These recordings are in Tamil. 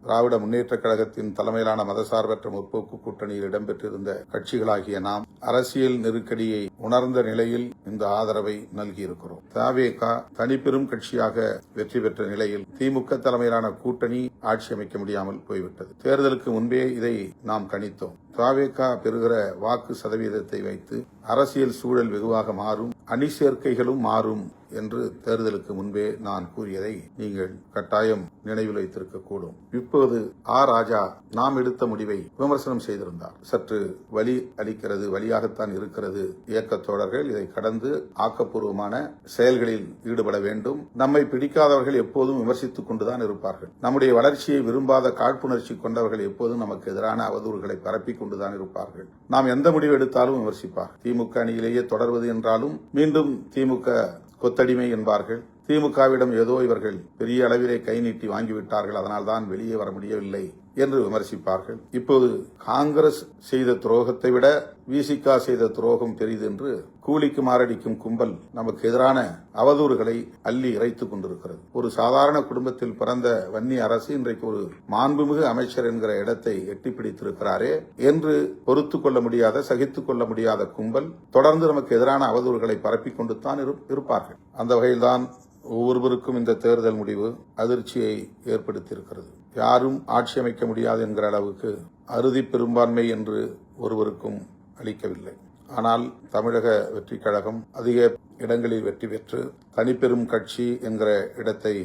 திராவிட முன்னேற்றக் கழகத்தின் தலைமையிலான மதசார்பற்ற முற்போக்கு கூட்டணியில் இடம்பெற்றிருந்த கட்சிகளாகிய நாம் அரசியல் நெருக்கடியை உணர்ந்த நிலையில் இந்த ஆதரவை நல்கியிருக்கிறோம். தவேக தனிப்பெரும் கட்சியாக வெற்றி பெற்ற நிலையில் திமுக தலைமையிலான கூட்டணி ஆட்சி அமைக்க முடியாமல் போய்விட்டது. தேர்தலுக்கு முன்பே இதை நாம் கணித்தோம். தவேக பெறுகிற வாக்கு சதவீதத்தை வைத்து அரசியல் சூழல் வெகுவாக மாறும், அணி சேர்க்கைகளும் மாறும் என்று தேர்தலுக்கு முன்பே நான் கூறியதை நீங்கள் கட்டாயம் நினைவில் வைத்திருக்கக்கூடும். இப்போது ராஜா நாம் எடுத்த முடிவை விமர்சனம் செய்திருந்தார். சற்று வலி அளிக்கிறது, வலியாகத்தான் இருக்கிறது. இயக்கத் தோழர்கள் இதை கடந்து ஆக்கப்பூர்வமான செயல்களில் ஈடுபட வேண்டும். நம்மை பிடிக்காதவர்கள் எப்போதும் விமர்சித்துக் கொண்டுதான் இருப்பார்கள். நம்முடைய வளர்ச்சியை விரும்பாத காழ்ப்புணர்ச்சி கொண்டவர்கள் எப்போதும் நமக்கு எதிரான அவதூறுகளை பரப்பிக் கொண்டுதான் இருப்பார்கள். நாம் எந்த முடிவு எடுத்தாலும் விமர்சிப்பார்கள். திமுக அணியிலேயே தொடர்வது என்றாலும் மீண்டும் திமுக கொத்தடிமை என்பார்கள். திமுகவிடம் ஏதோ இவர்கள் பெரிய அளவிலே கை நீட்டி வாங்கிவிட்டார்கள், அதனால்தான் வெளியே வர முடியவில்லை என்று விமர்சிப்பார்கள். இப்போது காங்கிரஸ் செய்த துரோகத்தை விட விசிக செய்த துரோகம் பெரிது என்று கூலிக்கு மாரடிக்கும் கும்பல் நமக்கு எதிரான அவதூறுகளை அள்ளி இறைத்துக் கொண்டிருக்கிறது. ஒரு சாதாரண குடும்பத்தில் பிறந்த வன்னி அரசு இன்றைக்கு ஒரு மாண்புமிகு அமைச்சர் என்கிற இடத்தை எட்டி பிடித்திருக்கிறாரே என்று பொறுத்துக் கொள்ள முடியாத, சகித்துக் கொள்ள முடியாத கும்பல் தொடர்ந்து நமக்கு எதிரான அவதூறுகளை பரப்பிக் கொண்டுதான் இருப்பார்கள். அந்த வகையில்தான் ஒவ்வொருவருக்கும் இந்த தேர்தல் முடிவு அதிர்ச்சியை ஏற்படுத்தியிருக்கிறது. யாரும் ஆட்சி அமைக்க முடியாது என்கிற அளவுக்கு அறுதி பெரும்பான்மை என்று ஒருவருக்கும் அளிக்கவில்லை. ஆனால் தமிழக வெற்றி கழகம் அதிக இடங்களில் வெற்றி பெற்று தனிப்பெரும் கட்சி என்கிற இடத்தை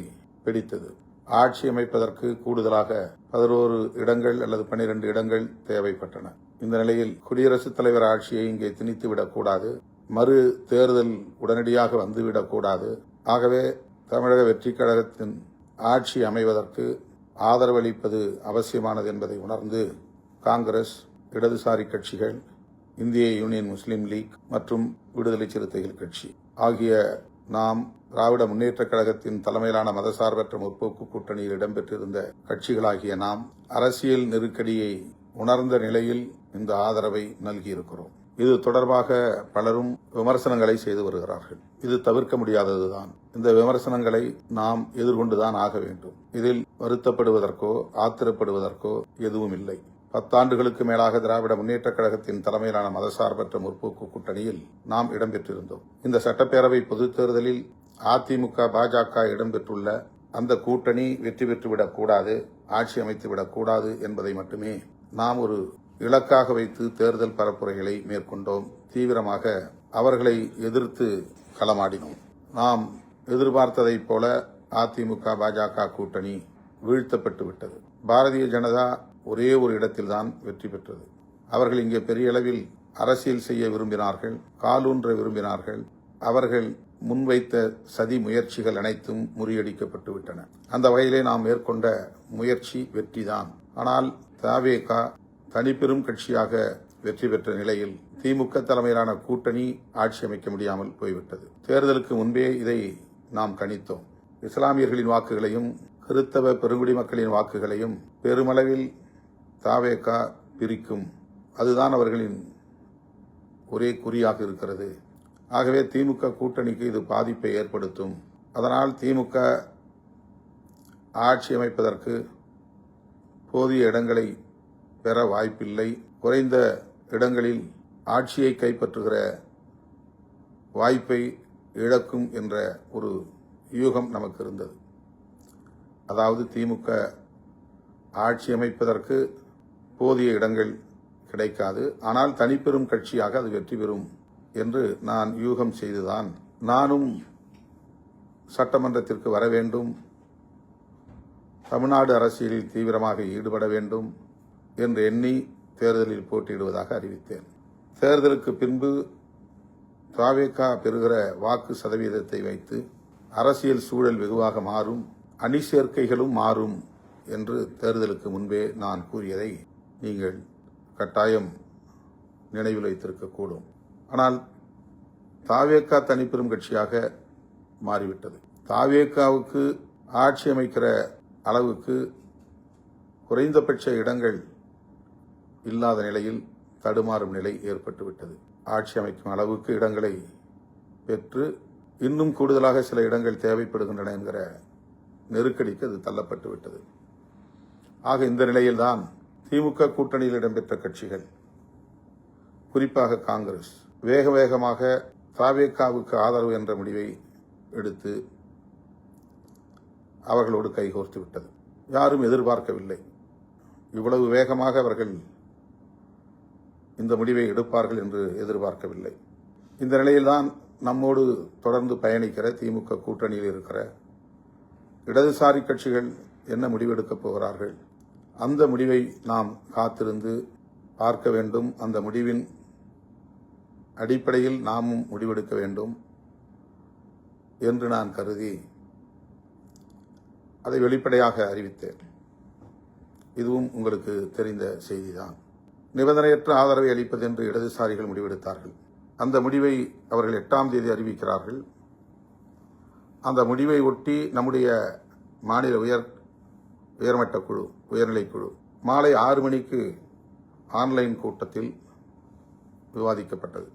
பிடித்தது. ஆட்சி அமைப்பதற்கு கூடுதலாக 11 இடங்கள் அல்லது 12 இடங்கள் தேவைப்பட்டன. இந்த நிலையில் குடியரசுத் தலைவர் ஆட்சியை இங்கே திணித்துவிடக்கூடாது, மறு தேர்தல் உடனடியாக வந்துவிடக்கூடாது. ஆகவே தமிழக வெற்றி கழகத்தின் ஆட்சி அமைவதற்கு ஆதரவளிப்பது அவசியமானது என்பதை உணர்ந்து காங்கிரஸ், இடதுசாரி கட்சிகள், இந்திய யூனியன் முஸ்லீம் லீக் மற்றும் விடுதலை சிறுத்தைகள் கட்சி ஆகிய நாம் திராவிட முன்னேற்றக் கழகத்தின் தலைமையிலான மதசார்பற்ற முற்போக்கு கூட்டணியில் இடம்பெற்றிருந்த கட்சிகளாகிய நாம் அரசியல் நெருக்கடியை உணர்ந்த நிலையில் இந்த ஆதரவை நல்கியிருக்கிறோம். இது தொடர்பாக பலரும் விமர்சனங்களை செய்து வருகிறார்கள். இது தவிர்க்க முடியாததுதான். இந்த விமர்சனங்களை நாம் எதிர்கொண்டுதான் ஆக வேண்டும். இதில் வருத்தப்படுவதற்கோ ஆத்திரப்படுவதற்கோ எதுவும் இல்லை. 10 ஆண்டுகளுக்கு மேலாக திராவிட முன்னேற்றக் கழகத்தின் தலைமையிலான மதசார்பற்ற முற்போக்கு கூட்டணியில் நாம் இடம்பெற்றிருந்தோம். இந்த சட்டப்பேரவை பொதுத் தேர்தலில் அதிமுக, பாஜக இடம்பெற்றுள்ள அந்த கூட்டணி வெற்றி பெற்றுவிடக்கூடாது, ஆட்சி அமைத்துவிடக்கூடாது என்பதை மட்டுமே நாம் ஒரு இலக்காக வைத்து தேர்தல் பரப்புரைகளை மேற்கொண்டோம். தீவிரமாக அவர்களை எதிர்த்து களமாடினோம். நாம் எதிர்பார்த்ததைப் போல அதிமுக, பாஜக கூட்டணி வீழ்த்தப்பட்டு விட்டது. பாரதிய ஜனதா ஒரே ஒரு இடத்தில்தான் வெற்றி பெற்றது. அவர்கள் இங்கே பெரிய அளவில் அரசியல் செய்ய விரும்பினார்கள், காலூன்ற விரும்பினார்கள். அவர்கள் முன்வைத்த சதி முயற்சிகள் அனைத்தும் முறியடிக்கப்பட்டு விட்டன. அந்த வகையிலே நாம் மேற்கொண்ட முயற்சி வெற்றிதான். ஆனால் தவேக தனிப்பெரும் கட்சியாக வெற்றி பெற்ற நிலையில் திமுக தலைமையிலான கூட்டணி ஆட்சி அமைக்க முடியாமல் போய்விட்டது. தேர்தலுக்கு முன்பே இதை நாம் கணித்தோம். இஸ்லாமியர்களின் வாக்குகளையும் கிறிஸ்தவ பெருங்குடி மக்களின் வாக்குகளையும் பெருமளவில் தவேக பிரிக்கும். அதுதான் அவர்களின் ஒரே குறியாக இருக்கிறது. ஆகவே திமுக கூட்டணிக்கு இது பாதிப்பை ஏற்படுத்தும். அதனால் திமுக ஆட்சி அமைப்பதற்கு போதிய இடங்களை பெற வாய்ப்பில்லை. குறைந்த இடங்களில் ஆட்சியை கைப்பற்றுகிற வாய்ப்பை இழக்கும் என்ற ஒரு யூகம் நமக்கு இருந்தது. அதாவது திமுக ஆட்சி அமைப்பதற்கு போதிய இடங்கள் கிடைக்காது, ஆனால் தனிப்பெரும் கட்சியாக அது வெற்றி பெறும் என்று நான் யூகம் செய்துதான் நானும் சட்டமன்றத்திற்கு வர வேண்டும், தமிழ்நாடு அரசியலில் தீவிரமாக ஈடுபட வேண்டும் என்று எண்ணி தேர்தலில் போட்டியிடுவதாக அறிவித்தேன். தேர்தலுக்கு பின்பு தவேக பெறுகிற வாக்கு சதவீதத்தை வைத்து அரசியல் சூழல் வெகுவாக மாறும், அணி சேர்க்கைகளும் மாறும் என்று தேர்தலுக்கு முன்பே நான் கூறியதை நீங்கள் கட்டாயம் நினைவில் வைத்திருக்கக்கூடும். ஆனால் தவேக தனிப்பெரும் கட்சியாக மாறிவிட்டது. தவேகவுக்கு ஆட்சி அமைக்கிற அளவுக்கு குறைந்தபட்ச இடங்கள் இல்லாத நிலையில் தடுமாறும் நிலை ஏற்பட்டுவிட்டது. ஆட்சி அமைக்கும் அளவுக்கு இடங்களை பெற்று இன்னும் கூடுதலாக சில இடங்கள் தேவைப்படுகின்றன என்கிற நெருக்கடிக்கு அது தள்ளப்பட்டு விட்டது. ஆக இந்த நிலையில்தான் திமுக கூட்டணியில் இடம்பெற்ற கட்சிகள், குறிப்பாக காங்கிரஸ், வேக வேகமாக தவேகாவுக்கு ஆதரவு என்ற முடிவை எடுத்து அவர்களோடு கைகோர்த்து விட்டது. யாரும் எதிர்பார்க்கவில்லை, இவ்வளவு வேகமாக அவர்கள் இந்த முடிவை எடுப்பார்கள் என்று எதிர்பார்க்கவில்லை. இந்த நிலையில்தான் நம்மோடு தொடர்ந்து பயணிக்கிற திமுக கூட்டணியில் இருக்கிற இடதுசாரி கட்சிகள் என்ன முடிவெடுக்கப் போகிறார்கள், அந்த முடிவை நாம் காத்திருந்து பார்க்க வேண்டும். அந்த முடிவின் அடிப்படையில் நாமும் முடிவெடுக்க வேண்டும் என்று நான் கருதி அதை வெளிப்படையாக அறிவித்தேன். இதுவும் உங்களுக்கு தெரிந்த செய்திதான். நிபந்தனையற்ற ஆதரவை அளிப்பது என்று இடதுசாரிகள் முடிவெடுத்தார்கள். அந்த முடிவை அவர்கள் 8ஆம் தேதி அறிவிக்கிறார்கள். அந்த முடிவை ஒட்டி நம்முடைய மாநில உயர்மட்ட குழு, உயர்நிலைக்குழு மாலை 6 மணிக்கு ஆன்லைன் கூட்டத்தில் விவாதிக்கப்பட்டது.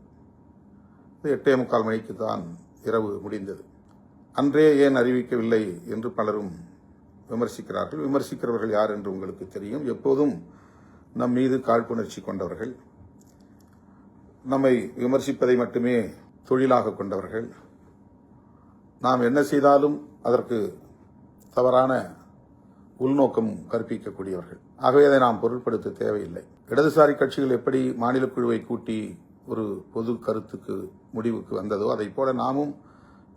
8:45 மணிக்கு தான் இரவு முடிந்தது. அன்றே ஏன் அறிவிக்கவில்லை என்று பலரும் விமர்சிக்கிறார்கள். விமர்சிக்கிறவர்கள் யார் என்று உங்களுக்கு தெரியும். எப்போதும் நம் மீது காழ்ப்புணர்ச்சி கொண்டவர்கள், நம்மை விமர்சிப்பதை மட்டுமே தொழிலாக கொண்டவர்கள், நாம் என்ன செய்தாலும் அதற்கு தவறான உள்நோக்கம் கற்பிக்கக்கூடியவர்கள். ஆகவே அதை நாம் பொருட்படுத்த தேவையில்லை. இடதுசாரி கட்சிகள் எப்படி மாநில குழுவை கூட்டி ஒரு பொது கருத்துக்கு முடிவுக்கு வந்ததோ அதை போல நாமும்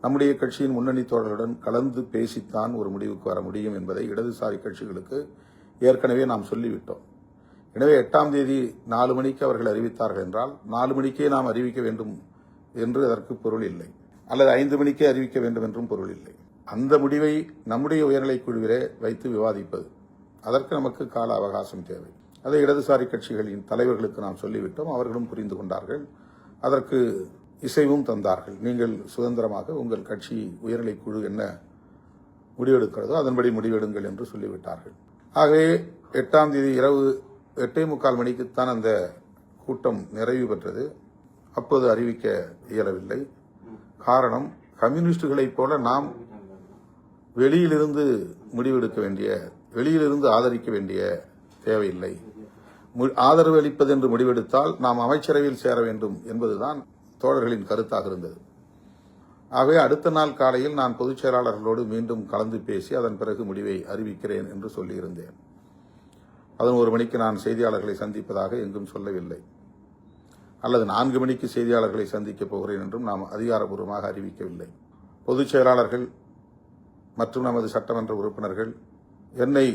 நம்முடைய கட்சியின் முன்னணி தோழர்களுடன் கலந்து பேசித்தான் ஒரு முடிவுக்கு வர முடியும் என்பதை இடதுசாரி கட்சிகளுக்கு ஏற்கனவே நாம் சொல்லிவிட்டோம். எனவே 8ஆம் தேதி 4 மணிக்கு அவர்கள் அறிவித்தார்கள் என்றால் 4 மணிக்கே நாம் அறிவிக்க வேண்டும் என்று அதற்கு பொருள் இல்லை, அல்லது 5 மணிக்கே அறிவிக்க வேண்டும் என்றும் பொருள் இல்லை. அந்த முடிவை நம்முடைய உயர்நிலைக் குழுவிலே வைத்து விவாதிப்பது, அதற்கு நமக்கு கால அவகாசம் தேவை. அதை இடதுசாரி கட்சிகளின் தலைவர்களுக்கு நாம் சொல்லிவிட்டோம். அவர்களும் புரிந்து கொண்டார்கள், அதற்கு இசைவும் தந்தார்கள். நீங்கள் சுதந்திரமாக உங்கள் கட்சி உயர்நிலைக் குழு என்ன முடிவெடுக்கிறதோ அதன்படி முடிவெடுங்கள் என்று சொல்லிவிட்டார்கள். ஆகவே 8ஆம் தேதி இரவு 8:45 மணிக்குத்தான் அந்த கூட்டம் நிறைவு பெற்றது. அப்போது அறிவிக்க இயலவில்லை. காரணம், கம்யூனிஸ்டுகளைப் போல நாம் வெளியிலிருந்து முடிவெடுக்க வேண்டிய, வெளியிலிருந்து ஆதரிக்க வேண்டிய தேவையில்லை. ஆதரவு அளிப்பது என்று முடிவெடுத்தால் நாம் அமைச்சரவையில் சேர வேண்டும் என்பதுதான் தோழர்களின் கருத்தாக இருந்தது. ஆகவே அடுத்த நாள் காலையில் நான் பொதுச் செயலாளர்களோடு மீண்டும் கலந்து பேசி அதன் பிறகு முடிவை அறிவிக்கிறேன் என்று சொல்லியிருந்தேன். 11 மணிக்கு நான் செய்தியாளர்களை சந்திப்பதாக எங்கும் சொல்லவில்லை, அல்லது 4 மணிக்கு செய்தியாளர்களை சந்திக்கப் போகிறேன் என்றும் நாம் அதிகாரப்பூர்வமாக அறிவிக்கவில்லை. பொதுச் செயலாளர்கள் மற்றும் நமது சட்டமன்ற உறுப்பினர்கள் என்னை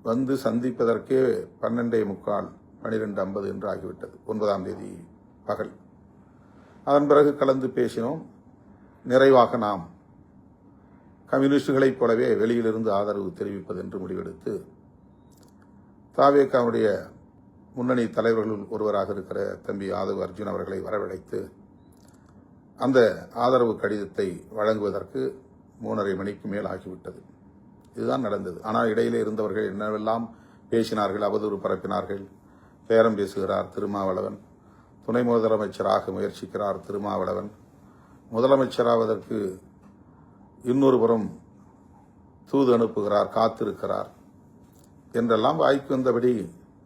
வந்து சந்திப்பதற்கே 12:45, 12:50 என்று ஆகிவிட்டது, 9ஆம் தேதி பகல். அதன் பிறகு கலந்து பேசினோம். நிறைவாக நாம் கம்யூனிஸ்டுகளைப் போலவே வெளியிலிருந்து ஆதரவு தெரிவிப்பது என்று முடிவெடுத்து தவேகாவுடைய முன்னணி தலைவர்களுள் ஒருவராக இருக்கிற தம்பி ஆதவ் அர்ஜுன் அவர்களை வரவழைத்து அந்த ஆதரவு கடிதத்தை வழங்குவதற்கு 3:30 மணிக்கு மேல் ஆகிவிட்டது. இதுதான் நடந்தது. ஆனால் இடையிலே இருந்தவர்கள் என்னவெல்லாம் பேசினார்கள், அவதூறு பரப்பினார்கள். பேரம் பேசுகிறார் திருமாவளவன், துணை முதலமைச்சராக முயற்சிக்கிறார் திருமாவளவன், முதலமைச்சராவதற்கு இன்னொரு புறம் தூது அனுப்புகிறார், காத்திருக்கிறார் என்றெல்லாம் வாய்க்கு வந்தபடி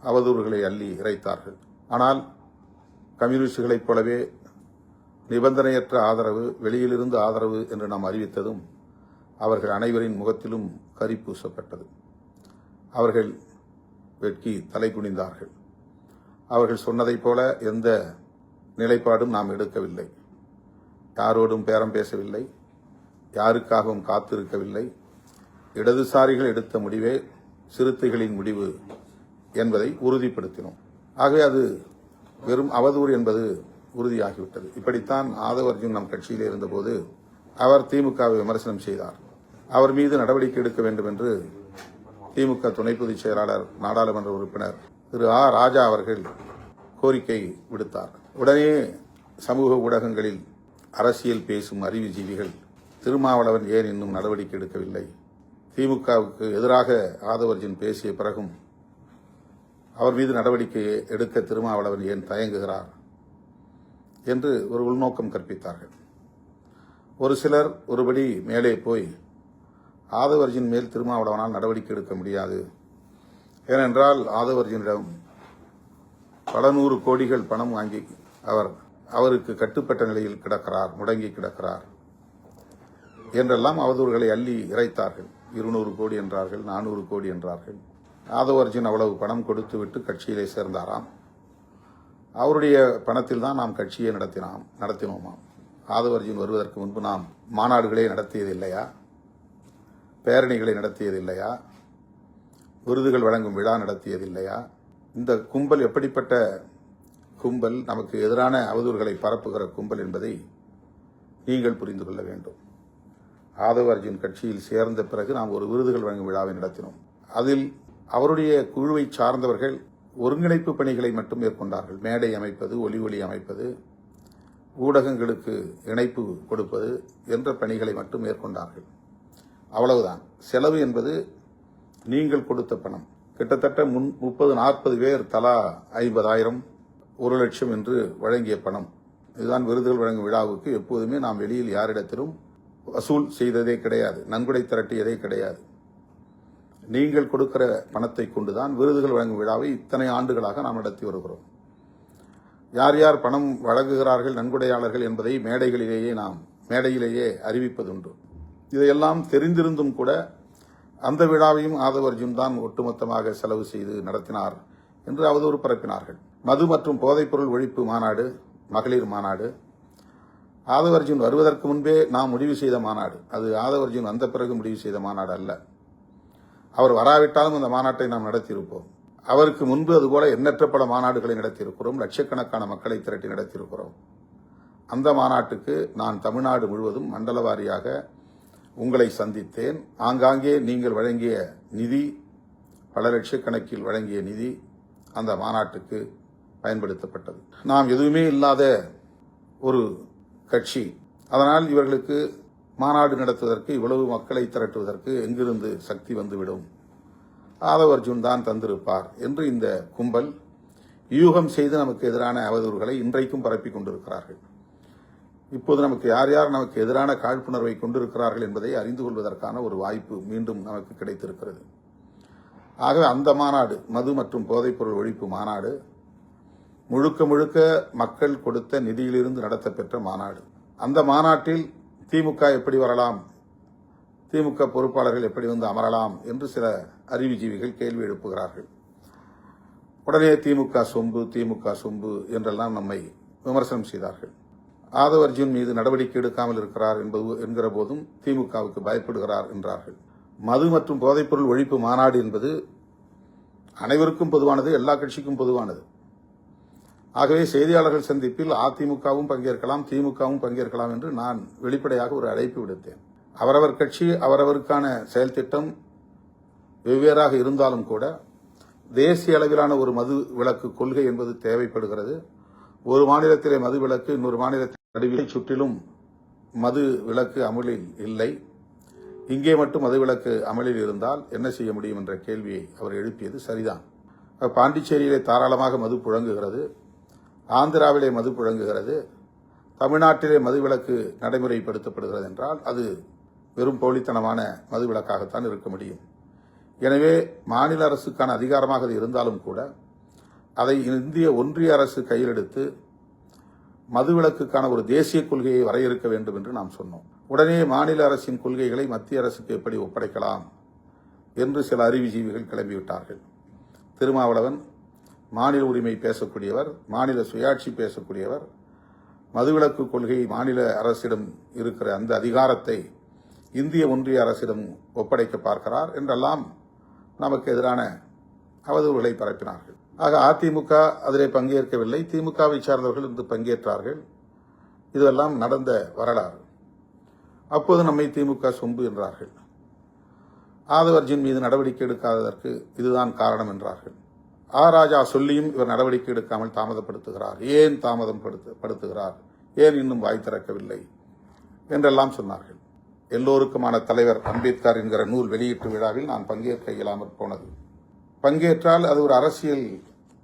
அவதூறுகளை அள்ளி இறைத்தார்கள். ஆனால் கம்யூனிஸ்டுகளைப் போலவே நிபந்தனையற்ற ஆதரவு, வெளியிலிருந்து ஆதரவு என்று நாம் அறிவித்ததும் அவர்கள் அனைவரின் முகத்திலும் கரி பூசப்பட்டது. அவர்கள் வெட்கி தலை குனிந்தார்கள். அவர்கள் சொன்னதைப் போல எந்த நிலைப்பாடும் நாம் எடுக்கவில்லை. யாரோடும் பேரம் பேசவில்லை, யாருக்காகவும் காத்திருக்கவில்லை. இடதுசாரிகள் எடுத்த முடிவே சிறுத்தைகளின் முடிவு என்பதை உறுதிப்படுத்தினோம். ஆகவே அது வெறும் அவதூறு என்பது உறுதியாகிவிட்டது. இப்படித்தான் ஆதவ் அர்ஜுன் நம் கட்சியிலே இருந்தபோது அவர் திமுகவை விமர்சனம் செய்தார். அவர் மீது நடவடிக்கை எடுக்க வேண்டும் என்று திமுக துணை பொதுச் செயலாளர், நாடாளுமன்ற உறுப்பினர் திரு ஆ. ராஜா அவர்கள் கோரிக்கை விடுத்தார். உடனே சமூக ஊடகங்களில் அரசியல் பேசும் அறிவுஜீவிகள் திருமாவளவன் ஏன் இன்னும் நடவடிக்கை எடுக்கவில்லை, திமுகவுக்கு எதிராக ஆதவ் அர்ஜுன் பேசிய பிறகும் அவர் மீது நடவடிக்கை எடுக்க திருமாவளவன் ஏன் தயங்குகிறார் என்று ஒரு உள்நோக்கம் கற்பித்தார்கள். ஒரு சிலர் ஒருபடி மேலே போய் ஆதவ் அர்ஜுன் மேல் திருமாவளவனால் நடவடிக்கை எடுக்க முடியாது, ஏனென்றால் ஆதவர்ஜனிடம் பல நூறு கோடிகள் பணம் வாங்கி அவருக்கு கட்டுப்பட்ட நிலையில் கிடக்கிறார், முடங்கி கிடக்கிறார் என்றெல்லாம் அவதூறுகளை அள்ளி இறைத்தார்கள். 200 கோடி என்றார்கள், 400 கோடி என்றார்கள். ஆதவர்ஜன் அவ்வளவு பணம் கொடுத்து விட்டு கட்சியிலே சேர்ந்தாராம். அவருடைய பணத்தில் தான் நாம் கட்சியை நடத்தினோமாம். ஆதவர்ஜன் வருவதற்கு முன்பு நாம் மாநாடுகளை நடத்தியது இல்லையா, பேரணிகளை நடத்தியது இல்லையா, விருதுகள் வழங்கும் விழா நடத்தியது இல்லையா? இந்த கும்பல் எப்படிப்பட்ட கும்பல், நமக்கு எதிரான அவதூறுகளை பரப்புகிற கும்பல் என்பதை நீங்கள் புரிந்து கொள்ள வேண்டும். ஆதவர்ஜன் கட்சியில் சேர்ந்த பிறகு நாம் ஒரு விருதுகள் வழங்கும் விழாவை நடத்தினோம். அதில் அவருடைய குழுவை சார்ந்தவர்கள் ஒருங்கிணைப்பு பணிகளை மட்டும் மேற்கொண்டார்கள். மேடை அமைப்பது, ஒலி அமைப்பது, ஊடகங்களுக்கு இணைப்பு கொடுப்பது என்ற பணிகளை மட்டும் மேற்கொண்டார்கள். அவ்வளவுதான். செலவு என்பது நீங்கள் கொடுத்த பணம். கிட்டத்தட்ட 30-40 பேர் தலா 50,000, 1,00,000 என்று வழங்கிய பணம். இதுதான் விருதுகள் வழங்கும் விழாவுக்கு. எப்போதுமே நாம் வெளியில் யாரிடத்திலும் வசூல் செய்ததே கிடையாது, நன்கொடை திரட்டியதே கிடையாது. நீங்கள் கொடுக்கிற பணத்தை கொண்டுதான் விருதுகள் வழங்கும் விழாவை இத்தனை ஆண்டுகளாக நாம் நடத்தி வருகிறோம். யார் யார் பணம் வழங்குகிறார்கள், நன்கொடையாளர்கள் என்பதை மேடையிலேயே அறிவிப்பதுண்டு. இதையெல்லாம் தெரிந்திருந்தும் கூட அந்த விழாவையும் ஆதவர்ஜுன் தான் ஒட்டுமொத்தமாக செலவு செய்து நடத்தினார் என்று அவதூறு பரப்பினார்கள். மது மற்றும் போதைப்பொருள் ஒழிப்பு மாநாடு, மகளிர் மாநாடு ஆதவர்ஜுன் வருவதற்கு முன்பே நாம் முடிவு செய்த மாநாடு. அது ஆதவர்ஜுன் வந்த பிறகு முடிவு செய்த மாநாடு அல்ல. அவர் வராவிட்டாலும் அந்த மாநாட்டை நாம் நடத்தியிருப்போம். அவருக்கு முன்பு அதுபோல எண்ணற்ற பல மாநாடுகளை நடத்தியிருக்கிறோம். லட்சக்கணக்கான மக்களை திரட்டி நடத்தியிருக்கிறோம். அந்த மாநாட்டுக்கு நான் தமிழ்நாடு முழுவதும் மண்டல வாரியாக உங்களை சந்தித்தேன். ஆங்காங்கே நீங்கள் வழங்கிய நிதி, பல லட்சக்கணக்கில் வழங்கிய நிதி அந்த மாநாட்டுக்கு பயன்படுத்தப்பட்டது. நாம் எதுவுமே இல்லாத ஒரு கட்சி. அதனால் இவர்களுக்கு மாநாடு நடத்துவதற்கு, இவ்வளவு மக்களை திரட்டுவதற்கு எங்கிருந்து சக்தி வந்துவிடும், ஆதவர்ஜுன் தான் தந்திருப்பார் என்று இந்த கும்பல் யூகம் செய்து நமக்கு எதிரான அவதூறுகளை இன்றைக்கும் பரப்பிக் கொண்டிருக்கிறார்கள். இப்போது நமக்கு யார் யார் நமக்கு எதிரான காழ்ப்புணர்வை கொண்டிருக்கிறார்கள் என்பதை அறிந்து கொள்வதற்கான ஒரு வாய்ப்பு மீண்டும் நமக்கு கிடைத்திருக்கிறது. ஆகவே அந்த மாநாடு, மது மற்றும் போதைப்பொருள் ஒழிப்பு மாநாடு, முழுக்க முழுக்க மக்கள் கொடுத்த நிதியிலிருந்து நடத்தப்பெற்ற மாநாடு. அந்த மாநாட்டில் திமுக எப்படி வரலாம், திமுக பொறுப்பாளர்கள் எப்படி வந்து அமரலாம் என்று சில அறிவுஜீவிகள் கேள்வி எழுப்புகிறார்கள். உடனே திமுக சொம்பு என்றெல்லாம் நம்மை விமர்சனம் செய்தார்கள். ஆதவர்ஜுன் மீது நடவடிக்கை எடுக்காமல் இருக்கிறார் என்கிற போதும் திமுகவுக்கு பயப்படுகிறார் என்றார்கள். மது மற்றும் போதைப்பொருள் ஒழிப்பு மாநாடு என்பது அனைவருக்கும் பொதுவானது, எல்லா கட்சிக்கும் பொதுவானது. ஆகவே செய்தியாளர்கள் சந்திப்பில் அதிமுகவும் பங்கேற்கலாம், திமுகவும் பங்கேற்கலாம் என்று நான் வெளிப்படையாக ஒரு அழைப்பு விடுத்தேன். அவரவர் கட்சி அவரவருக்கான செயல் திட்டம் வெவ்வேறாக இருந்தாலும் கூட தேசிய அளவிலான ஒரு மது விலக்கு கொள்கை என்பது தேவைப்படுகிறது. ஒரு மாநிலத்திலே மது விலக்கு, இன்னொரு மாநிலத்தில் நடுவிலை சுற்றிலும் மது விலக்கு அமலில் இல்லை. இங்கே மட்டும் மது விலக்கு அமலில் இருந்தால் என்ன செய்ய முடியும் என்ற கேள்வியை அவர் எழுப்பியது சரிதான். பாண்டிச்சேரியிலே தாராளமாக மது புழங்குகிறது, ஆந்திராவிலே மது புழங்குகிறது, தமிழ்நாட்டிலே மது விலக்கு நடைமுறைப்படுத்தப்படுகிறது என்றால் அது வெறும் போலித்தனமான மது விலக்காகத்தான் இருக்க முடியும். எனவே மாநில அரசுக்கான அதிகாரமாக அது இருந்தாலும் கூட அதை இந்திய ஒன்றிய அரசு கையில் எடுத்து மதுவிலக்குக்கான ஒரு தேசிய கொள்கையை வரையறுக்க வேண்டும் என்று நாம் சொன்னோம். உடனே மாநில அரசின் கொள்கைகளை மத்திய அரசுக்கு எப்படி ஒப்படைக்கலாம் என்று சில அறிவுஜீவிகள் கிளம்பிவிட்டார்கள். திருமாவளவன் மாநில உரிமை பேசக்கூடியவர், மாநில சுயாட்சி பேசக்கூடியவர், மதுவிலக்கு கொள்கை மாநில அரசிடம் இருக்கிற அந்த அதிகாரத்தை இந்திய ஒன்றிய அரசிடம் ஒப்படைக்க பார்க்கிறார் என்றெல்லாம் நமக்கு எதிரான அவதூறுகளை பரப்பினார்கள். ஆக அதிமுக அதிலே பங்கேற்கவில்லை, திமுகவை சார்ந்தவர்கள் இன்று பங்கேற்றார்கள். இதெல்லாம் நடந்த வரலாறு. அப்போது நம்மை திமுக சொம்பு என்றார்கள். ஆதவர்ஜின் மீது நடவடிக்கை எடுக்காததற்கு இதுதான் காரணம் என்றார்கள். ராஜா சொல்லியும் இவர் நடவடிக்கை எடுக்காமல் தாமதப்படுத்துகிறார், ஏன் தாமதம் படுத்துகிறார், ஏன் இன்னும் வாய் திறக்கவில்லை என்றெல்லாம் சொன்னார்கள். எல்லோருக்குமான தலைவர் அம்பேத்கர் என்கிற நூல் வெளியீட்டு விழாவில் நான் பங்கேற்க இயலாமற் போனது. பங்கேற்றால் அது ஒரு அரசியல்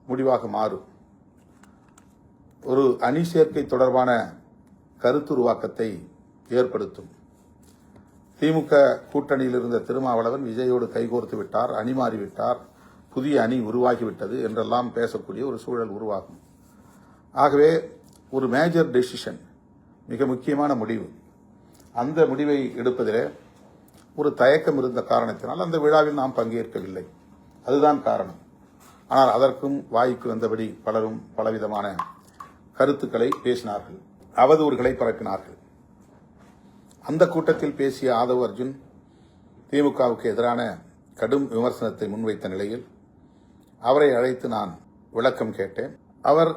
முடிவாக மாறும். ஒரு அணி சேர்க்கை தொடர்பான கருத்துருவாக்கத்தை ஏற்படுத்தும். திமுக கூட்டணியில் இருந்த திருமாவளவன் விஜயோடு கைகோர்த்து விட்டார், அணி மாறிவிட்டார், புதிய அணி உருவாகிவிட்டது என்றெல்லாம் பேசக்கூடிய ஒரு சூழல் உருவாகும். ஆகவே ஒரு மேஜர் டெசிஷன், மிக முக்கியமான முடிவு, அந்த முடிவை எடுப்பதிலே ஒரு தயக்கம் இருந்த காரணத்தினால் அந்த விழாவில் நாம் பங்கேற்கவில்லை. அதுதான் காரணம். ஆனால் அதற்கும் வாய்க்கு வந்தபடி பலரும் பலவிதமான கருத்துக்களை பேசினார்கள், அவதூறுகளை பரப்பினார்கள். அந்த கூட்டத்தில் பேசிய ஆதவ் அர்ஜுன் திமுகவுக்கு எதிரான கடும் விமர்சனத்தை முன்வைத்த நிலையில் அவரை அழைத்து நான் விளக்கம் கேட்டேன். அவர்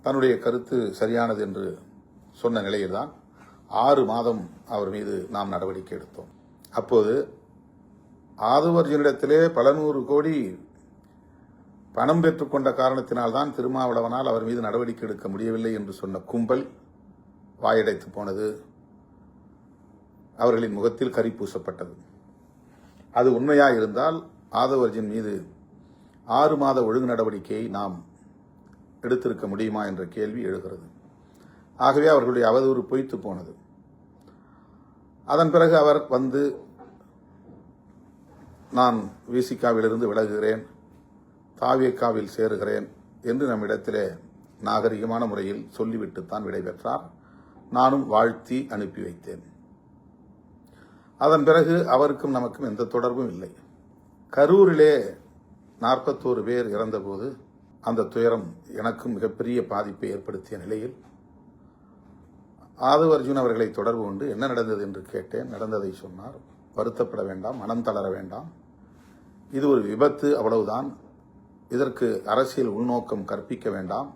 தன்னுடைய கருத்து சரியானது என்று சொன்ன நிலையில்தான் 6 மாதம் அவர் மீது நாம் நடவடிக்கை எடுத்தோம். அப்போது ஆதவ் அர்ஜுனிடத்திலே பல 100 கோடி பணம் பெற்றுக்கொண்ட காரணத்தினால்தான் திருமாவளவனால் அவர் மீது நடவடிக்கை எடுக்க முடியவில்லை என்று சொன்ன கும்பல் வாயடைத்து போனது. அவர்களின் முகத்தில் கரி பூசப்பட்டது. அது உண்மையாக இருந்தால் ஆதவ் அர்ஜுன் மீது 6 மாத ஒழுங்கு நடவடிக்கையை நாம் எடுத்திருக்க முடியுமா என்ற கேள்வி எழுகிறது. ஆகவே அவர்களுடைய அவதூறு பொய்த்து போனது. அதன் பிறகு அவர் வந்து நான் விசிகாவிலிருந்து விலகுகிறேன், தாவேகாவில் சேருகிறேன் என்று நம்மிடத்திலே நாகரிகமான முறையில் சொல்லிவிட்டுத்தான் விடைபெற்றார். நானும் வாழ்த்தி அனுப்பி வைத்தேன். அதன் பிறகு அவருக்கும் நமக்கும் எந்த தொடர்பும் இல்லை. கரூரிலே 41 பேர் இறந்தபோது அந்த துயரம் எனக்கும் மிகப்பெரிய பாதிப்பை ஏற்படுத்திய நிலையில் ஆதவ் அர்ஜுன் அவர்களை தொடர்பு கொண்டு என்ன நடந்தது என்று கேட்டேன். நடந்ததை சொன்னார். வருத்தப்பட வேண்டாம், மனம் தளர வேண்டாம், இது ஒரு விபத்து, அவ்வளவுதான். இதற்கு அரசியல் உள்நோக்கம் கற்பிக்க வேண்டாம்,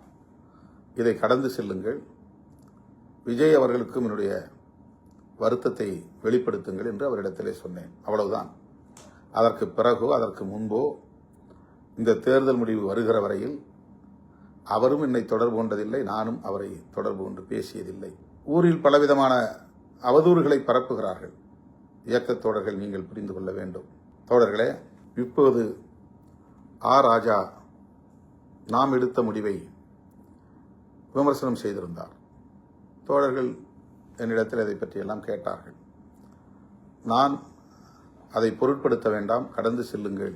இதை கடந்து செல்லுங்கள், விஜய் அவர்களுக்கும் என்னுடைய வருத்தத்தை வெளிப்படுத்துங்கள் என்று அவரிடத்திலே சொன்னேன். அவ்வளவுதான். அதற்கு பிறகோ அதற்கு முன்போ இந்த தேர்தல் முடிவு வருகிற வரையில் அவரும் என்னை தொடர்பு கொண்டதில்லை, நானும் அவரை தொடர்பு கொண்டு பேசியதில்லை. ஊரில் பலவிதமான அவதூறுகளை பரப்புகிறார்கள். இயக்கத் தோழர்கள், நீங்கள் புரிந்து கொள்ள வேண்டும். தோழர்களே, இப்போது ராஜா நாம் எடுத்த முடிவை விமர்சனம் செய்திருந்தார். தோழர்கள் என்னிடத்தில் அதை பற்றியெல்லாம் கேட்டார்கள். நான் அதை பொருட்படுத்த வேண்டாம், கடந்து செல்லுங்கள்,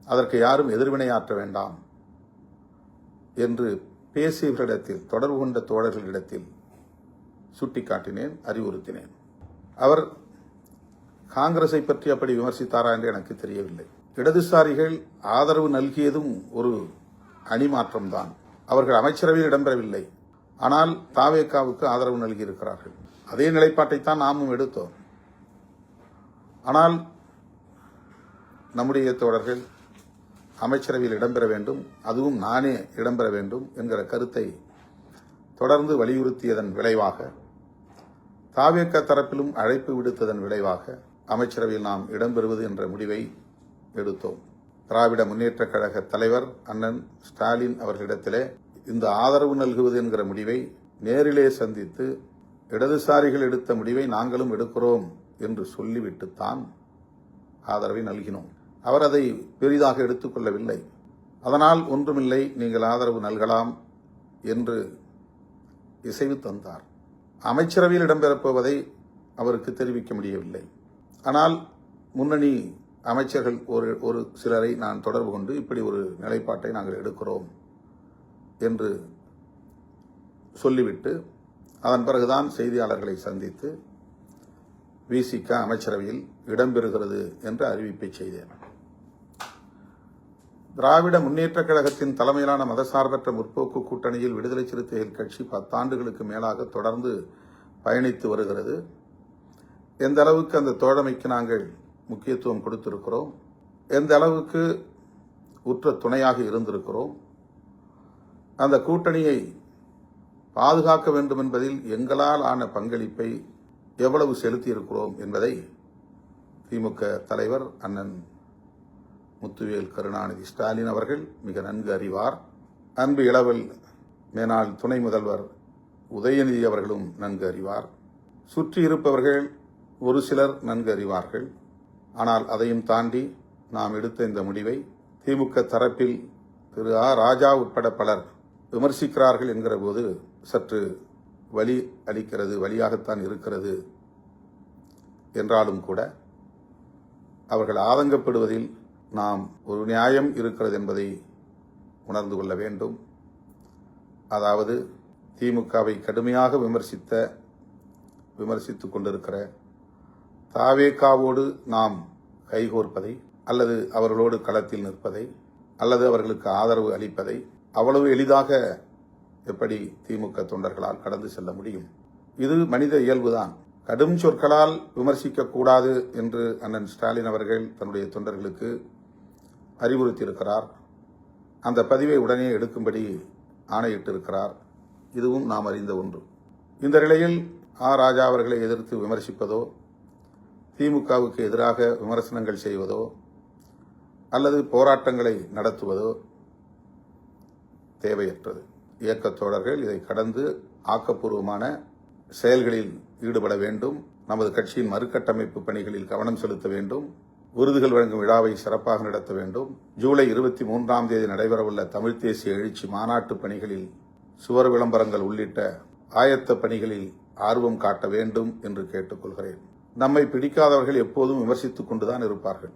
அதற்கு யாரும் எதிர்வினையாற்ற வேண்டாம் என்று பேசியவர்களிடத்தில், தொடர்பு கொண்ட தோழர்களிடத்தில் சுட்டிக்காட்டினேன், அறிவுறுத்தினேன். அவர் காங்கிரஸை பற்றி அப்படி விமர்சித்தாரா என்று எனக்கு தெரியவில்லை. இடதுசாரிகள் ஆதரவு நல்கியதும் ஒரு அணி மாற்றம்தான். அவர்கள் அமைச்சரவையில் இடம்பெறவில்லை, ஆனால் தாவேகாவுக்கு ஆதரவு நல்கியிருக்கிறார்கள். அதே நிலைப்பாட்டைத்தான் நாமும் எடுத்தோம். ஆனால் நம்முடைய தோழர்கள் அமைச்சரவையில் இடம்பெற வேண்டும், அதுவும் நானே இடம்பெற வேண்டும் என்கிற கருத்தை தொடர்ந்து வலியுறுத்தியதன் விளைவாக, தாவேகா தரப்பிலும் அழைப்பு விடுத்ததன் விளைவாக அமைச்சரவையில் நாம் இடம்பெறுவது என்ற முடிவை எடுத்தோம். திராவிட முன்னேற்றக் கழக தலைவர் அண்ணன் ஸ்டாலின் அவர்களிடத்திலே இந்த ஆதரவு நல்குவது என்கிற முடிவை நேரிலே சந்தித்து, இடதுசாரிகள் எடுத்த முடிவை நாங்களும் எடுக்கிறோம் என்று சொல்லிவிட்டுத்தான் ஆதரவை நல்கினோம். அவர் அதை பெரிதாக எடுத்துக்கொள்ளவில்லை. அதனால் ஒன்றுமில்லை, நீங்கள் ஆதரவு நல்கலாம் என்று இசைவு தந்தார். அமைச்சரவையில் இடம்பெறப் போவதை அவருக்கு தெரிவிக்க முடியவில்லை. ஆனால் முன்னணி அமைச்சர்கள் ஒரு சிலரை நான் தொடர்பு கொண்டு இப்படி ஒரு நிலைப்பாட்டை நாங்கள் எடுக்கிறோம் என்று சொல்லிவிட்டு அதன் பிறகுதான் செய்தியாளர்களை சந்தித்து விசிக அமைச்சரவையில் இடம்பெறுகிறது என்ற அறிவிப்பை செய்தேன். திராவிட முன்னேற்றக் கழகத்தின் தலைமையிலான மதசார்பற்ற முற்போக்கு கூட்டணியில் விடுதலை சிறுத்தைகள் கட்சி 10 ஆண்டுகளுக்கு மேலாக தொடர்ந்து பயணித்து வருகிறது. எந்த அளவுக்கு அந்த தோழமைக்கு நாங்கள் முக்கியத்துவம் கொடுத்திருக்கிறோம், எந்த அளவுக்கு உற்ற துணையாக இருந்திருக்கிறோம், அந்த கூட்டணியை பாதுகாக்க வேண்டும் என்பதில் எங்களால் ஆன பங்களிப்பை எவ்வளவு செலுத்தியிருக்கிறோம் என்பதை திமுக தலைவர் அண்ணன் முத்துவேல் கருணாநிதி ஸ்டாலின் அவர்கள் மிக நன்கு அறிவார். அன்பு இளவல் மேனாள் துணை முதல்வர் உதயநிதி அவர்களும் நன்கு அறிவார். சுற்றி இருப்பவர்கள் ஒரு சிலர் நன்கு அறிவார்கள். ஆனால் அதையும் தாண்டி நாம் எடுத்த இந்த முடிவை திமுக தரப்பில் திரு ராஜா உட்பட பலர் விமர்சிக்கிறார்கள் என்கிற போது சற்று வலி அளிக்கிறது, வலியாகத்தான் இருக்கிறது. என்றாலும் கூட அவர்கள் ஆதங்கப்படுவதில் நாம் ஒரு நியாயம் இருக்கிறது என்பதை உணர்ந்து கொள்ள வேண்டும். அதாவது திமுகவை கடுமையாக விமர்சித்துக் கொண்டிருக்கிற தாவேகாவோடு நாம் கைகோர்ப்பதை அல்லது அவர்களோடு களத்தில் நிற்பதை அல்லது அவர்களுக்கு ஆதரவு அளிப்பதை அவ்வளவு எளிதாக எப்படி திமுக தொண்டர்களால் கடந்து செல்ல முடியும்? இது மனித இயல்புதான். கடும் சொற்களால் விமர்சிக்க கூடாது என்று அண்ணன் ஸ்டாலின் அவர்கள் தன்னுடைய தொண்டர்களுக்கு அறிவுறுத்தியிருக்கிறார். அந்த பதிவை உடனே எடுக்கும்படி ஆணையிட்டிருக்கிறார். இதுவும் நாம் அறிந்த ஒன்று. இந்த நிலையில் ராஜா அவர்களை எதிர்த்து விமர்சிப்பதோ, திமுகவுக்கு எதிராக விமர்சனங்கள் செய்வதோ அல்லது போராட்டங்களை நடத்துவதோ தேவையற்றது. இயக்கத் தோழர்கள் இதை கடந்து ஆக்கப்பூர்வமான செயல்களில் ஈடுபட வேண்டும். நமது கட்சியின் மறுகட்டமைப்பு பணிகளில் கவனம் செலுத்த வேண்டும். விருதுகள் வழங்கும் விழாவை சிறப்பாக நடத்த வேண்டும். ஜூலை 23ஆம் தேதி நடைபெறவுள்ள தமிழ்த் தேசிய எழுச்சி மாநாட்டு பணிகளில் சுவர் விளம்பரங்கள் உள்ளிட்ட ஆயத்த பணிகளில் ஆர்வம் காட்ட வேண்டும் என்று கேட்டுக்கொள்கிறேன். நம்மை பிடிக்காதவர்கள் எப்போதும் விமர்சித்துக் கொண்டுதான் இருப்பார்கள்.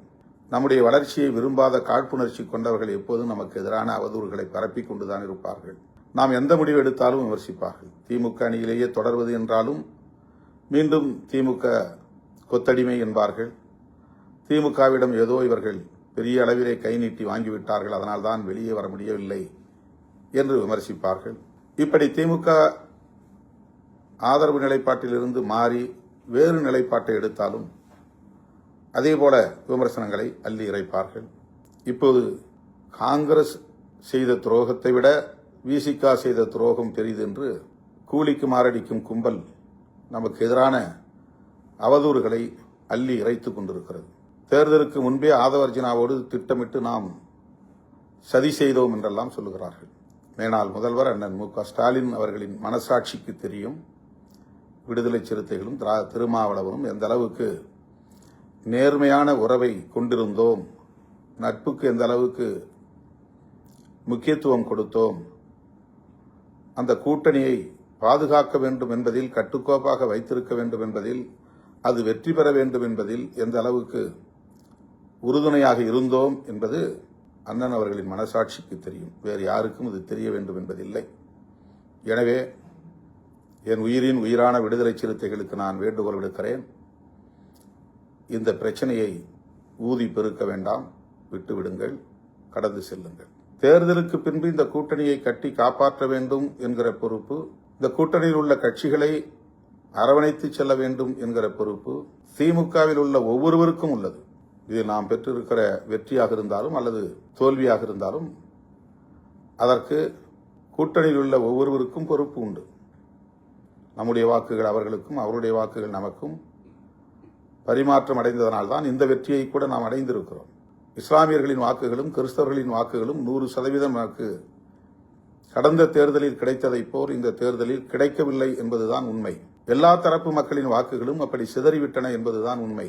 நம்முடைய வளர்ச்சியை விரும்பாத காழ்ப்புணர்ச்சி கொண்டவர்கள் எப்போதும் நமக்கு எதிரான அவதூறுகளை பரப்பிக் கொண்டுதான் இருப்பார்கள். நாம் எந்த முடிவு எடுத்தாலும் விமர்சிப்பார்கள். திமுக அணியிலேயே தொடர்வது என்றாலும் மீண்டும் திமுக கொத்தடிமை என்பார்கள். திமுகவிடம் ஏதோ இவர்கள் பெரிய அளவிலே கை நீட்டி வாங்கிவிட்டார்கள், அதனால்தான் வெளியே வர முடியவில்லை என்று விமர்சிப்பார்கள். இப்படி திமுக ஆதரவு நிலைப்பாட்டிலிருந்து மாறி வேறு நிலைப்பாட்டை எடுத்தாலும் அதேபோல விமர்சனங்களை அள்ளி இறைப்பார்கள். இப்போது காங்கிரஸ் செய்த துரோகத்தை விட விசிக செய்த துரோகம் பெரிது என்று கூலிக்கு மாரடிக்கும் கும்பல் நமக்கு எதிரான அவதூறுகளை அள்ளி இறைத்துக் கொண்டிருக்கிறது. தேர்தலுக்கு முன்பே ஆதவர்ஜினாவோடு திட்டமிட்டு நாம் சதி செய்தோம் என்றெல்லாம் சொல்லுகிறார்கள். மேனாள் முதல்வர் அண்ணன் மு.க. ஸ்டாலின் அவர்களின் மனசாட்சிக்கு தெரியும், விடுதலை சிறுத்தைகளும் திருமாவளவனும் எந்த அளவுக்கு நேர்மையான உறவை கொண்டிருந்தோம், நட்புக்கு எந்த அளவுக்கு முக்கியத்துவம் கொடுத்தோம், அந்த கூட்டணியை பாதுகாக்க வேண்டும் என்பதில், கட்டுக்கோப்பாக வைத்திருக்க வேண்டும் என்பதில், அது வெற்றி பெற வேண்டும் என்பதில் எந்த அளவுக்கு உறுதுணையாக இருந்தோம் என்பது அண்ணன் அவர்களின் மனசாட்சிக்கு தெரியும். வேறு யாருக்கும் இது தெரிய வேண்டும் என்பதில்லை. எனவே என் உயிரின் உயிரான விடுதலை சிறுத்தைகளுக்கு நான் வேண்டுகோள் விடுக்கிறேன். இந்த பிரச்சனையை ஊதி பெருக்க வேண்டாம், விட்டுவிடுங்கள், கடந்து செல்லுங்கள். தேர்தலுக்கு பின்பு இந்த கூட்டணியை கட்டி காப்பாற்ற வேண்டும் என்கிற பொறுப்பு, இந்த கூட்டணியில் உள்ள கட்சிகளை அரவணைத்து செல்ல வேண்டும் என்கிற பொறுப்பு திமுகவில் உள்ள ஒவ்வொருவருக்கும் உள்ளது. இதில் நாம் பெற்றிருக்கிற வெற்றியாக இருந்தாலும் அல்லது தோல்வியாக இருந்தாலும் அதற்கு கூட்டணியில் உள்ள ஒவ்வொருவருக்கும் பொறுப்பு உண்டு. நம்முடைய வாக்குகள் அவர்களுக்கும், அவருடைய வாக்குகள் நமக்கும் பரிமாற்றம் அடைந்ததனால்தான் இந்த வெற்றியை கூட நாம் அடைந்திருக்கிறோம். இஸ்லாமியர்களின் வாக்குகளும் கிறிஸ்தவர்களின் வாக்குகளும் 100% நமக்கு கடந்த தேர்தலில் கிடைத்ததைப் போல் இந்த தேர்தலில் கிடைக்கவில்லை என்பதுதான் உண்மை. எல்லா தரப்பு மக்களின் வாக்குகளும் அப்படி சிதறிவிட்டன என்பதுதான் உண்மை.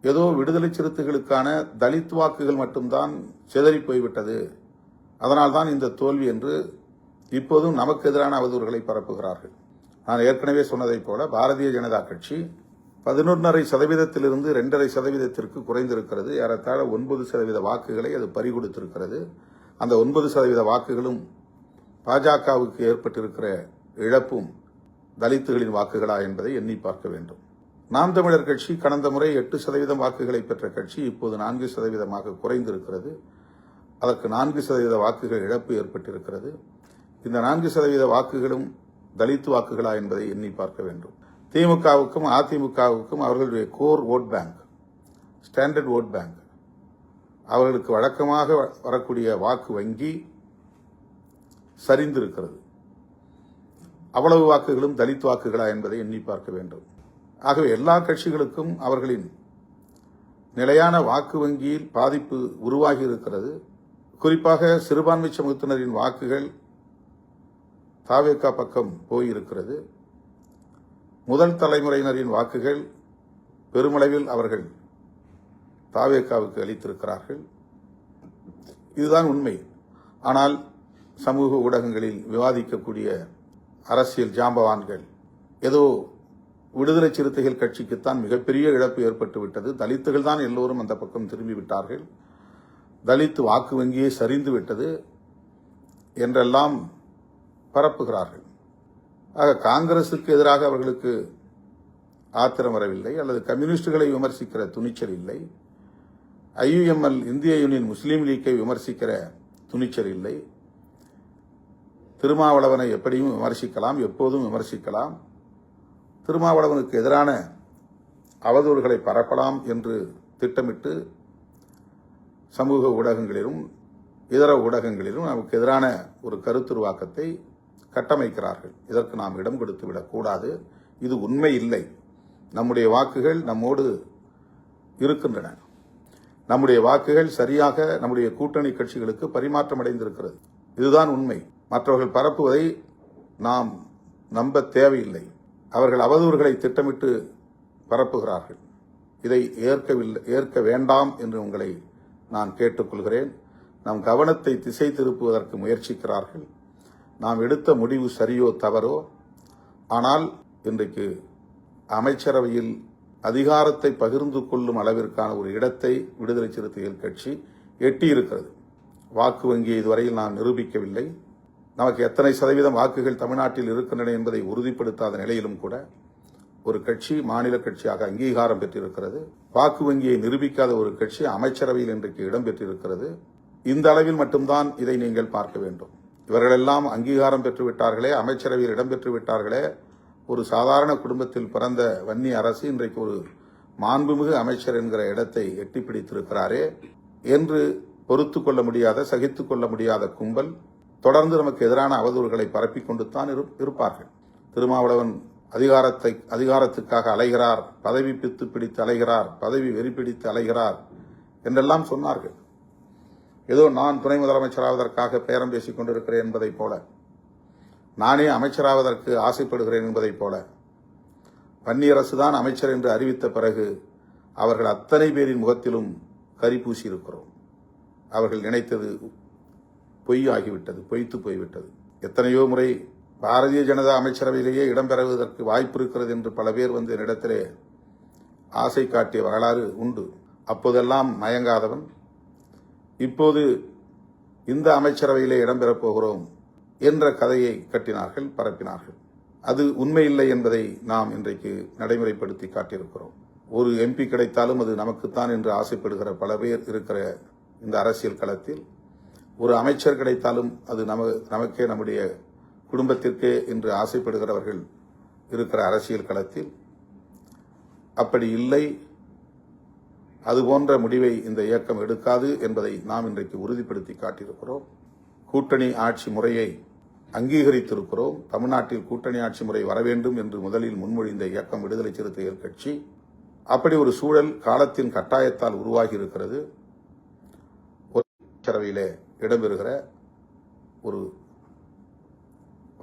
ஏதோ விடுதலை சிறுத்தைகளுக்கான தலித் வாக்குகள் மட்டும்தான் சிதறி போய்விட்டது, அதனால்தான் இந்த தோல்வி என்று இப்போதும் நமக்கு எதிரான அவதூறுகளை பரப்புகிறார்கள். நான் ஏற்கனவே சொன்னதைப் போல பாரதிய ஜனதா கட்சி 11.5%இலிருந்து 2.5% குறைந்திருக்கிறது. ஏறத்தாழ 9% வாக்குகளை அது பறிகொடுத்திருக்கிறது. அந்த 9% வாக்குகளும் பாஜகவுக்கு ஏற்பட்டிருக்கிற இழப்பும் தலித்துகளின் வாக்குகளா என்பதை எண்ணி பார்க்க வேண்டும். நாம் தமிழர் கட்சி கடந்த முறை 8% வாக்குகளை பெற்ற கட்சி இப்போது 4% குறைந்திருக்கிறது. அதற்கு 4% வாக்குகள் இழப்பு ஏற்பட்டிருக்கிறது. இந்த 4% வாக்குகளும் தலித் வாக்குகளா என்பதை எண்ணி பார்க்க வேண்டும். திமுகவுக்கும் அதிமுகவுக்கும் அவர்களுடைய core vote bank, standard vote bank, அவர்களுக்கு வழக்கமாக வரக்கூடிய வாக்கு வங்கி சரிந்திருக்கிறது. அவ்வளவு வாக்குகளும் தலித் வாக்குகளா என்பதை எண்ணி பார்க்க வேண்டும். ஆகவே எல்லா கட்சிகளுக்கும் அவர்களின் நிலையான வாக்கு வங்கியில் பாதிப்பு உருவாகி இருக்கிறது. குறிப்பாக சிறுபான்மை சமூகத்தினரின் வாக்குகள் தாவேகா பக்கம் போயிருக்கிறது. முதல் தலைமுறையினரின் வாக்குகள் பெருமளவில் அவர்கள் தாவேகாவுக்கு அளித்திருக்கிறார்கள். இதுதான் உண்மை. ஆனால் சமூக ஊடகங்களில் விவாதிக்கக்கூடிய அரசியல் ஜாம்பவான்கள் ஏதோ விடுதலை சிறுத்தைகள் கட்சிக்குத்தான் மிகப்பெரிய இழப்பு ஏற்பட்டு விட்டது, தலித்துகள் தான் எல்லோரும் அந்த பக்கம் திரும்பிவிட்டார்கள், தலித் வாக்கு வங்கியே சரிந்து விட்டது என்றெல்லாம் பரப்புகிறார்கள். ஆக காங்கிரசுக்கு எதிராக அவர்களுக்கு ஆத்திரம் வரவில்லை, அல்லது கம்யூனிஸ்டுகளை விமர்சிக்கிற துணிச்சல் இல்லை, IUML இந்திய யூனியன் முஸ்லீம் லீக்கை விமர்சிக்கிற துணிச்சல் இல்லை. திருமாவளவனை எப்படியும் விமர்சிக்கலாம், எப்போதும் விமர்சிக்கலாம். திருமாவளவனுக்கு எதிரான அவதூறுகளை பரப்பலாம் என்று திட்டமிட்டு சமூக ஊடகங்களிலும் இதர ஊடகங்களிலும் நமக்கு எதிரான ஒரு கருத்துருவாக்கத்தை கட்டமைக்கிறார்கள். இதற்கு நாம் இடம் கொடுத்து விடக்கூடாது. இது உண்மை இல்லை. நம்முடைய வாக்குகள் நம்மோடு இருக்கின்றன. நம்முடைய வாக்குகள் சரியாக நம்முடைய கூட்டணி கட்சிகளுக்கு பரிமாற்றம் அடைந்திருக்கிறது. இதுதான் உண்மை. மற்றவர்கள் பரப்புவதை நாம் நம்ப தேவையில்லை. அவர்கள் அவதூறுகளை திட்டமிட்டு பரப்புகிறார்கள். இதை ஏற்க வேண்டாம் என்று உங்களை நான் கேட்டுக்கொள்கிறேன். நம் கவனத்தை திசை திருப்புவதற்கு முயற்சிக்கிறார்கள். நாம் எடுத்த முடிவு சரியோ தவறோ, ஆனால் இன்றைக்கு அமைச்சரவையில் அதிகாரத்தை பகிர்ந்து கொள்ளும் அளவிற்கான ஒரு இடத்தை விடுதலை சிறுத்தைகள் கட்சி எட்டியிருக்கிறது. வாக்கு வங்கியை இதுவரையில் நாம் நிரூபிக்கவில்லை. நமக்கு எத்தனை சதவீதம் வாக்குகள் தமிழ்நாட்டில் இருக்கின்றன என்பதை உறுதிப்படுத்தாத நிலையிலும் கூட ஒரு கட்சி மாநில கட்சியாக அங்கீகாரம் பெற்றிருக்கிறது. வாக்கு வங்கியை நிரூபிக்காத ஒரு கட்சி அமைச்சரவையில் இன்றைக்கு இடம்பெற்றிருக்கிறது. இந்த அளவில் மட்டும்தான் இதை நீங்கள் பார்க்க வேண்டும். இவர்களெல்லாம் அங்கீகாரம் பெற்றுவிட்டார்களே, அமைச்சரவையில் இடம்பெற்று விட்டார்களே, ஒரு சாதாரண குடும்பத்தில் பிறந்த வன்னி அரசு இன்றைக்கு ஒரு மாண்புமிகு அமைச்சர் என்கிற இடத்தை எட்டி பிடித்திருக்கிறாரே என்று பொறுத்துக் கொள்ள முடியாத, சகித்துக் கொள்ள முடியாத கும்பல் தொடர்ந்து நமக்கு எதிரான அவதூறுகளை பரப்பிக் கொண்டுதான் இருப்பார்கள். திருமாவளவன் அதிகாரத்துக்காக அலைகிறார், பதவி பித்து பிடித்து அலைகிறார், பதவி வெறி பிடித்து அலைகிறார் என்றெல்லாம் சொன்னார்கள். ஏதோ நான் துணை முதலமைச்சராவதற்காக பேரம் பேசிக் கொண்டிருக்கிறேன் என்பதைப் போல, நானே அமைச்சராவதற்கு ஆசைப்படுகிறேன் என்பதைப் போல, வன்னியரசுதான் அமைச்சர் என்று அறிவித்த பிறகு அவர்கள் அத்தனை பேரின் முகத்திலும் கரி பூசி இருக்கிறோம். அவர்கள் நினைத்தது பொய் ஆகிவிட்டது, பொய்த்து போய்விட்டது. எத்தனையோ முறை பாரதிய ஜனதா அமைச்சரவையிலேயே இடம்பெறுவதற்கு வாய்ப்பு இருக்கிறது என்று பல பேர் வந்து என்னிடத்திலே ஆசை காட்டிய வரலாறு உண்டு. அப்போதெல்லாம் மயங்காதவன் இப்போது இந்த அமைச்சரவையிலே இடம்பெறப் போகிறோம் என்ற கதையை கட்டினார்கள், பரப்பினார்கள். அது உண்மையில்லை என்பதை நாம் இன்றைக்கு நடைமுறைப்படுத்தி காட்டியிருக்கிறோம். ஒரு MP கிடைத்தாலும் அது நமக்குத்தான் என்று ஆசைப்படுகிற பல பேர் இருக்கிற இந்த அரசியல் களத்தில், ஒரு அமைச்சர் கிடைத்தாலும் அது நமக்கே, நம்முடைய குடும்பத்திற்கே என்று ஆசைப்படுகிறவர்கள் இருக்கிற அரசியல் களத்தில் அப்படி இல்லை. அதுபோன்ற முடிவை இந்த இயக்கம் எடுக்காது என்பதை நாம் இன்றைக்கு உறுதிப்படுத்தி காட்டியிருக்கிறோம். கூட்டணி ஆட்சி முறையை அங்கீகரித்திருக்கிறோம். தமிழ்நாட்டில் கூட்டணி ஆட்சி முறை வர வேண்டும் என்று முதலில் முன்மொழிந்த இயக்கம் விடுதலை சிறுத்தைகள் கட்சி. அப்படி ஒரு சூழல் காலத்தின் கட்டாயத்தால் உருவாகி இருக்கிறது. அமைச்சரவையிலே இடம்பெறுகிற ஒரு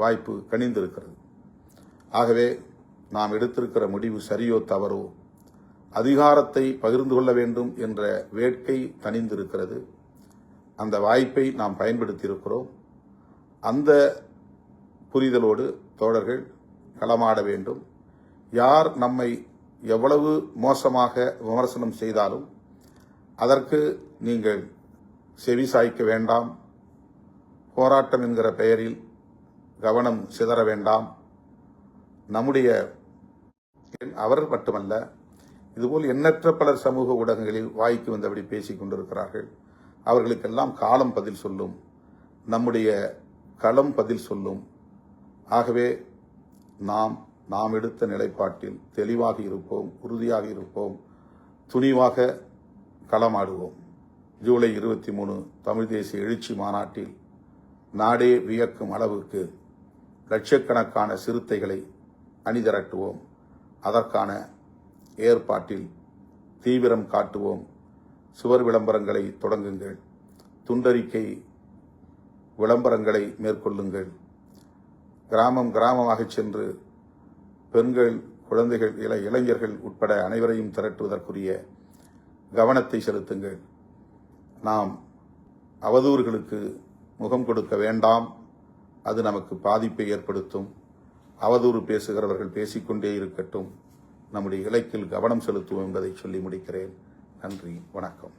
வாய்ப்பு கனிந்திருக்கிறது. ஆகவே நாம் எடுத்திருக்கிற முடிவு சரியோ தவறோ, அதிகாரத்தை பகிர்ந்து கொள்ள வேண்டும் என்ற வேட்கை தணிந்திருக்கிறது. அந்த வாய்ப்பை நாம் பயன்படுத்தியிருக்கிறோம். அந்த புரிதலோடு தோழர்கள் களமாட வேண்டும். யார் நம்மை எவ்வளவு மோசமாக விமர்சனம் செய்தாலும் அதற்கு நீங்கள் செவி சாய்க்க வேண்டாம். போராட்டம் என்கிற பெயரில் கவனம் சிதற வேண்டாம். நம்முடைய அவர் மட்டுமல்ல, இதுபோல் எண்ணற்ற பலர் சமூக ஊடகங்களில் வாய்க்கு வந்தபடி பேசிக் கொண்டிருக்கிறார்கள். அவர்களுக்கெல்லாம் காலம் பதில் சொல்லும், நம்முடைய களம் பதில் சொல்லும். ஆகவே நாம் எடுத்த நிலைப்பாட்டில் தெளிவாக இருப்போம், உறுதியாக இருப்போம், துணிவாக களமாடுவோம். ஜூலை 23 தமிழ் தேசிய எழுச்சி மாநாட்டில் நாடே வியக்கும் அளவுக்கு லட்சக்கணக்கான சிறுத்தைகளை அணிதிரட்டுவோம். அதற்கான ஏற்பாட்டில் தீவிரம் காட்டுவோம். சுவர் விளம்பரங்களை தொடங்குங்கள், துண்டறிக்கை விளம்பரங்களை மேற்கொள்ளுங்கள். கிராமம் கிராமமாக சென்று பெண்கள், குழந்தைகள், இளைஞர்கள் உட்பட அனைவரையும் திரட்டுவதற்குரிய கவனத்தை செலுத்துங்கள். நாம் அவதூறுகளுக்கு முகம் கொடுக்க வேண்டாம். அது நமக்கு பாதிப்பை ஏற்படுத்தும். அவதூறு பேசுகிறவர்கள் பேசிக்கொண்டே இருக்கட்டும். நம்முடைய இலக்கில் கவனம் செலுத்துவோம் என்பதை சொல்லி முடிக்கிறேன். நன்றி, வணக்கம்.